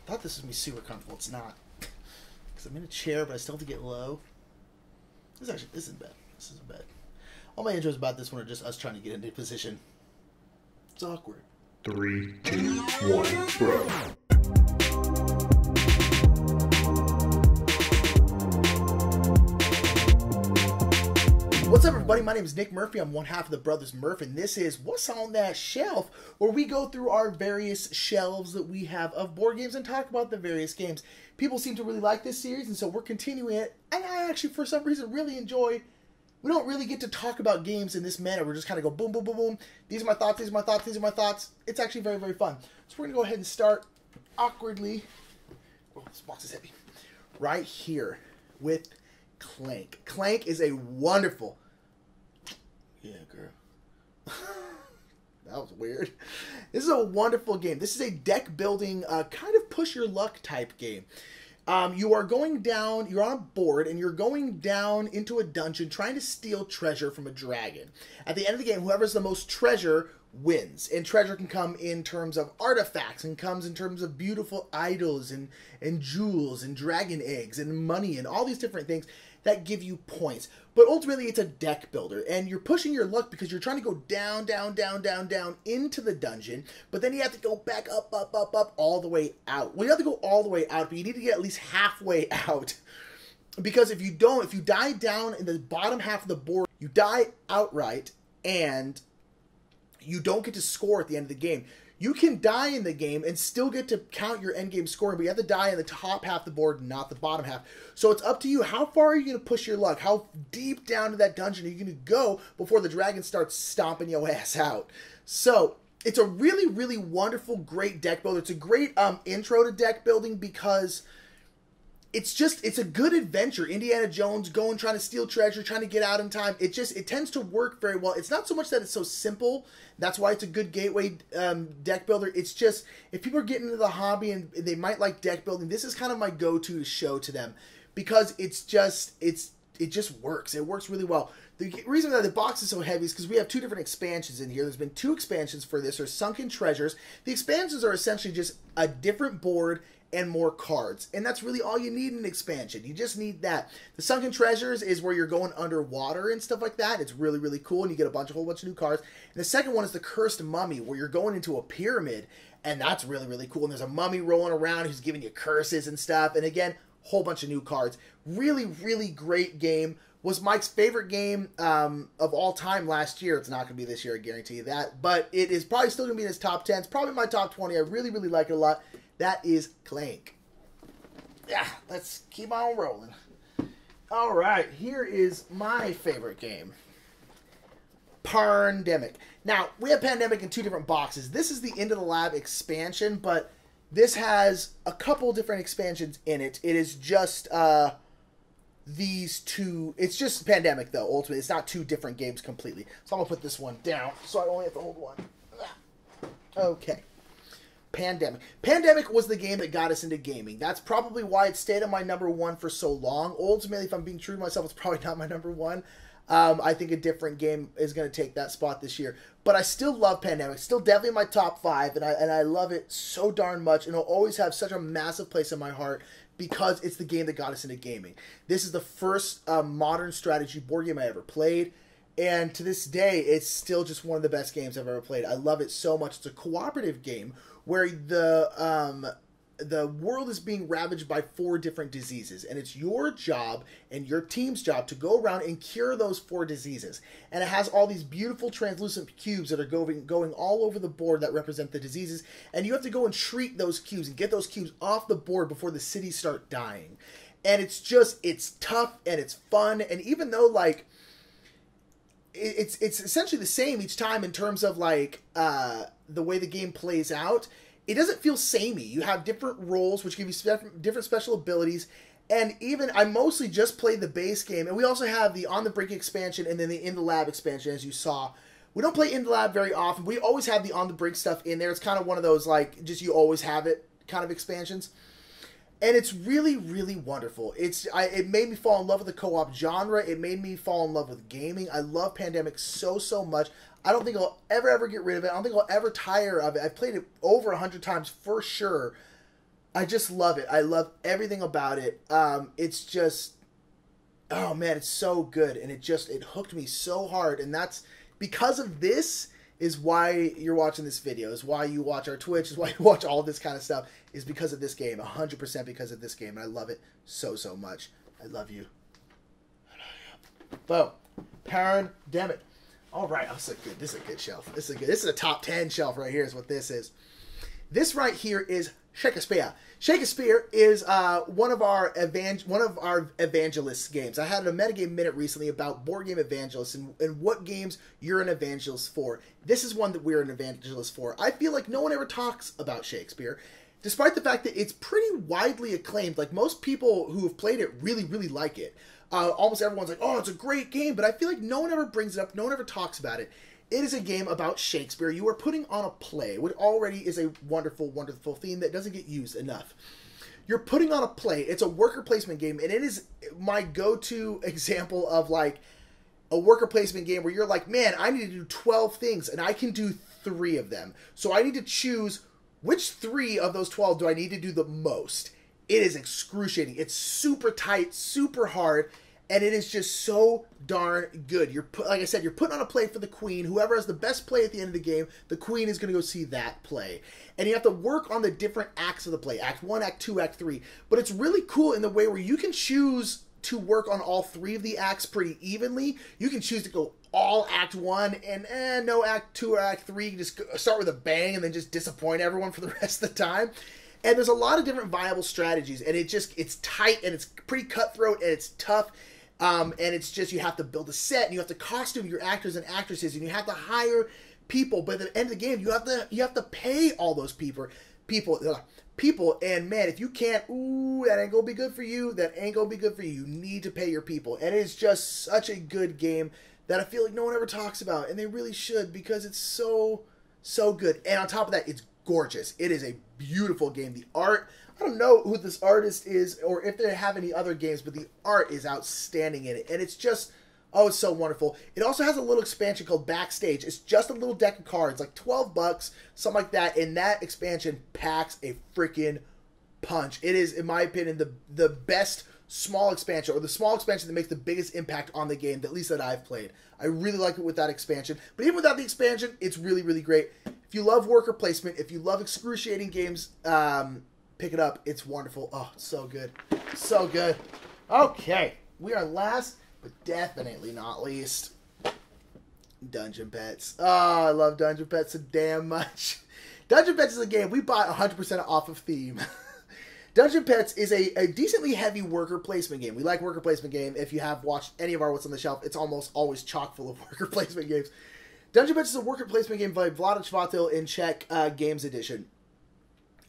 I thought this would be super comfortable. It's not. Because I'm in a chair, but I still have to get low. This isn't bad. This isn't bad. All my intros about this one are just us trying to get into position. It's awkward. 3, 2, 1, bro. What's up, everybody? My name is Nick Murphy. I'm one half of the Brothers Murph, and this is What's on That Shelf, where we go through our various shelves that we have of board games and talk about the various games. People seem to really like this series, and so we're continuing it. And I actually, for some reason, really enjoy. We don't really get to talk about games in this manner. We're just kind of go boom, boom, boom, boom. These are my thoughts, these are my thoughts, these are my thoughts. It's actually very, very fun. So we're going to go ahead and start awkwardly. Oh, this box is heavy. Right here with Clank. Clank is a wonderful... Yeah, girl. That was weird. This is a wonderful game. This is a deck building, kind of push your luck type game. You are going down, you're on a board, and you're going down into a dungeon trying to steal treasure from a dragon. At the end of the game, whoever's the most treasure wins. And treasure can come in terms of artifacts, and comes in terms of beautiful idols, and jewels, and dragon eggs, and money, and all these different things that give you points. But ultimately, it's a deck builder, and you're pushing your luck because you're trying to go down, down, down, down, down into the dungeon, but then you have to go back up, up, up, up, all the way out. Well, you have to go all the way out, but you need to get at least halfway out. Because if you don't, if you die down in the bottom half of the board, you die outright, and you don't get to score at the end of the game. You can die in the game and still get to count your endgame scoring, but you have to die in the top half of the board, not the bottom half. So it's up to you. How far are you going to push your luck? How deep down to that dungeon are you going to go before the dragon starts stomping your ass out? So it's a really, really wonderful, great deck builder. It's a great intro to deck building because it's a good adventure. Indiana Jones going, trying to steal treasure, trying to get out in time. It tends to work very well. It's not so much that it's so simple. That's why it's a good gateway deck builder. It's just, if people are getting into the hobby and they might like deck building, this is kind of my go-to show to them because it just works. It works really well. The reason that the box is so heavy is because we have two different expansions in here. There's been two expansions for this. There's Sunken Treasures. The expansions are essentially just a different board and more cards. And that's really all you need in an expansion. You just need that. The Sunken Treasures is where you're going underwater and stuff like that. It's really, really cool, and you get a whole bunch of new cards. And the second one is the Cursed Mummy, where you're going into a pyramid, and that's really, really cool. And there's a mummy rolling around who's giving you curses and stuff. And again, whole bunch of new cards. Really, really great game. Was Mike's favorite game of all time last year. It's not going to be this year, I guarantee you that. But it is probably still going to be in his top 10. It's probably my top 20. I really, really like it a lot. That is Clank. Yeah, let's keep on rolling. All right, here is my favorite game. Pandemic. Now, we have Pandemic in two different boxes. This is the Into the Lab expansion, but this has a couple different expansions in it. It is just these two. It's just Pandemic, though, ultimately. It's not two different games completely. So I'm going to put this one down, so I only have to hold one. Okay. Pandemic. Pandemic was the game that got us into gaming. That's probably why it stayed on my number one for so long. Ultimately, if I'm being true to myself, it's probably not my number one. I think a different game is going to take that spot this year. But I still love Pandemic. Still definitely in my top 5, and I love it so darn much, and it'll always have such a massive place in my heart because it's the game that got us into gaming. This is the first modern strategy board game I ever played. And to this day, it's still just one of the best games I've ever played. I love it so much. It's a cooperative game where the world is being ravaged by 4 different diseases. And it's your job and your team's job to go around and cure those 4 diseases. And it has all these beautiful translucent cubes that are going all over the board that represent the diseases. And you have to go and treat those cubes and get those cubes off the board before the cities start dying. And it's tough and it's fun. And even though, like, it's essentially the same each time in terms of like the way the game plays out. It doesn't feel samey. You have different roles which give you different special abilities, and even I mostly just played the base game, and we also have the On the Brink expansion and then the In the Lab expansion, as you saw. We don't play In the Lab very often. We always have the On the Brink stuff in there. It's kind of one of those like just you always have it kind of expansions. And it's really, really wonderful. It made me fall in love with the co-op genre. It made me fall in love with gaming. I love Pandemic so, so much. I don't think I'll ever get rid of it. I don't think I'll ever tire of it. I've played it over 100 times for sure. I just love it. I love everything about it. It's just, oh man, it's so good, and it hooked me so hard, and that's because of this is why you're watching this video, is why you watch our Twitch, is why you watch all this kind of stuff, is because of this game, 100% because of this game, and I love it so much. I love you. I love you. Boom. Pandemic. All right, this is a good shelf. This is a top 10 shelf right here is what this is. This right here is Shakespeare. Shakespeare is one of our evangelist games. I had a metagame minute recently about board game evangelists and what games you're an evangelist for. This is one that we're an evangelist for. I feel like no one ever talks about Shakespeare, despite the fact that it's pretty widely acclaimed. Like, most people who have played it really like it. Almost everyone's like, oh, it's a great game, but I feel like no one ever brings it up, no one ever talks about it. It is a game about Shakespeare. You are putting on a play, which already is a wonderful theme that doesn't get used enough. You're putting on a play. It's a worker placement game, and it is my go-to example of, like, a worker placement game where you're like, man, I need to do 12 things, and I can do 3 of them. So I need to choose which 3 of those 12 do I need to do the most. It is excruciating. It's super tight, super hard, and it is just so darn good. Like I said, you're putting on a play for the queen. Whoever has the best play at the end of the game, the queen is going to go see that play. And you have to work on the different acts of the play. Act 1, Act 2, Act 3. But it's really cool in the way where you can choose to work on all 3 of the acts pretty evenly. You can choose to go all Act 1 and no Act 2 or Act 3. You can just start with a bang and then just disappoint everyone for the rest of the time. And there's a lot of different viable strategies. And it's tight and it's pretty cutthroat and it's tough. And it's just, you have to build a set, and you have to costume your actors and actresses, and you have to hire people. But at the end of the game, you have to pay all those people. And man, if you can't, that ain't gonna be good for you. That ain't gonna be good for you. You need to pay your people. And it's just such a good game that I feel like no one ever talks about, and they really should, because it's so good. And on top of that, it's gorgeous. It is a beautiful game. The art, I don't know who this artist is or if they have any other games, but the art is outstanding in it. And it's just, oh, it's so wonderful. It also has a little expansion called Backstage. It's just a little deck of cards, like $12, something like that. And that expansion packs a freaking punch. It is, in my opinion, the best small expansion, or the small expansion that makes the biggest impact on the game, at least that I've played. I really like it with that expansion. But even without the expansion, it's really great. If you love worker placement, if you love excruciating games, pick it up. It's wonderful. Oh, so good. So good. Okay. We are last, but definitely not least. Dungeon Pets. Oh, I love Dungeon Pets so damn much. Dungeon Pets is a game we bought 100% off of Theme. Dungeon Pets is a decently heavy worker placement game. We like worker placement game. If you have watched any of our What's on the Shelf, it's almost always chock full of worker placement games. Dungeon Pets is a worker placement game by Vlada Chvatil in Czech Games Edition.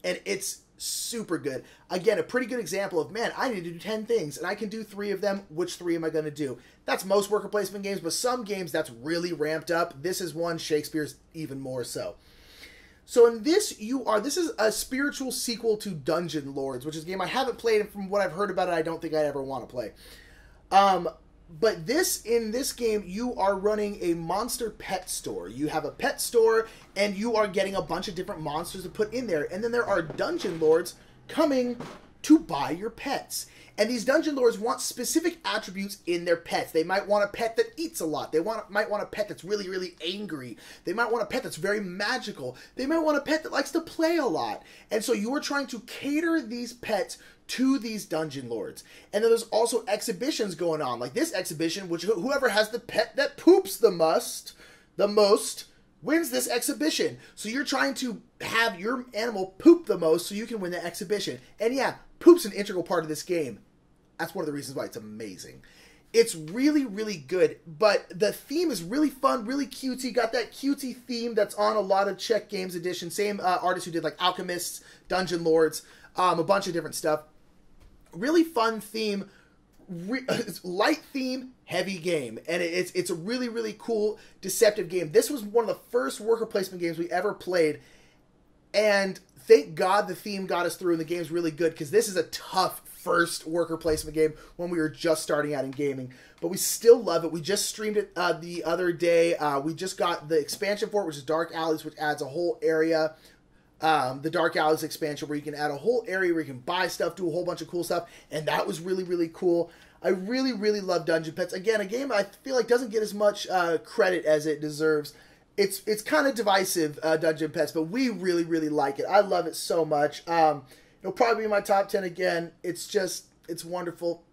And it's super good. Again, a pretty good example of, man, I need to do 10 things, and I can do 3 of them. Which 3 am I going to do? That's most worker placement games, but some games that's really ramped up. This is one. Shakespeare's even more so. So in this, this is a spiritual sequel to Dungeon Lords, which is a game I haven't played, and from what I've heard about it, I don't think I ever want to play. But in this game, you are running a monster pet store. You have a pet store, and you are getting a bunch of different monsters to put in there. And then there are dungeon lords coming to buy your pets. And these dungeon lords want specific attributes in their pets. They might want a pet that eats a lot. They might want a pet that's really angry. They might want a pet that's very magical. They might want a pet that likes to play a lot. And so you are trying to cater these pets to these dungeon lords. And then there's also exhibitions going on, like this exhibition, which whoever has the pet that poops the most wins this exhibition. So you're trying to have your animal poop the most so you can win the exhibition. And yeah, poop's an integral part of this game. That's one of the reasons why it's amazing. It's really good, but the theme is really fun, really cutesy. Got that cutesy theme that's on a lot of Czech Games Edition. Same artist who did like Alchemists, Dungeon Lords, a bunch of different stuff. Really fun theme, light theme, heavy game, and it's a really cool, deceptive game. This was one of the first worker placement games we ever played, and thank God the theme got us through, and the game's really good, because this is a tough first worker placement game when we were just starting out in gaming, but we still love it. We just streamed it the other day. We just got the expansion for it, which is Dark Alleys, which adds a whole area the Dark Alleys expansion, where you can add a whole area where you can buy stuff, do a whole bunch of cool stuff, and that was really, really cool. I really, really love Dungeon Pets. Again, a game I feel like doesn't get as much credit as it deserves. It's kind of divisive, Dungeon Pets, but we really, really like it. I love it so much. It'll probably be in my top 10 again. It's wonderful.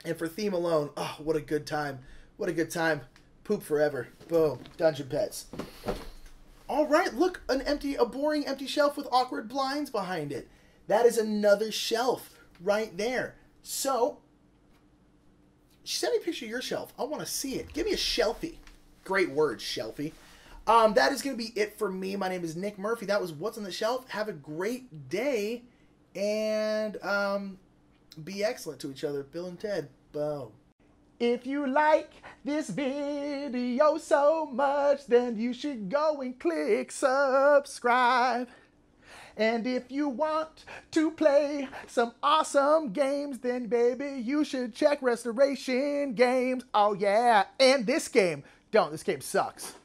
And for theme alone, oh, what a good time. What a good time. Poop forever. Boom. Dungeon Pets. All right, look, a boring empty shelf with awkward blinds behind it. That is another shelf right there. So, send me a picture of your shelf. I want to see it. Give me a shelfie. Great word, shelfie. That is going to be it for me. My name is Nick Murphy. That was What's on the Shelf. Have a great day, and be excellent to each other. Bill and Ted. Boom. If you like this video so much, then you should go and click subscribe. And if you want to play some awesome games, then baby, you should check Restoration Games. Oh yeah, and this game. This game sucks.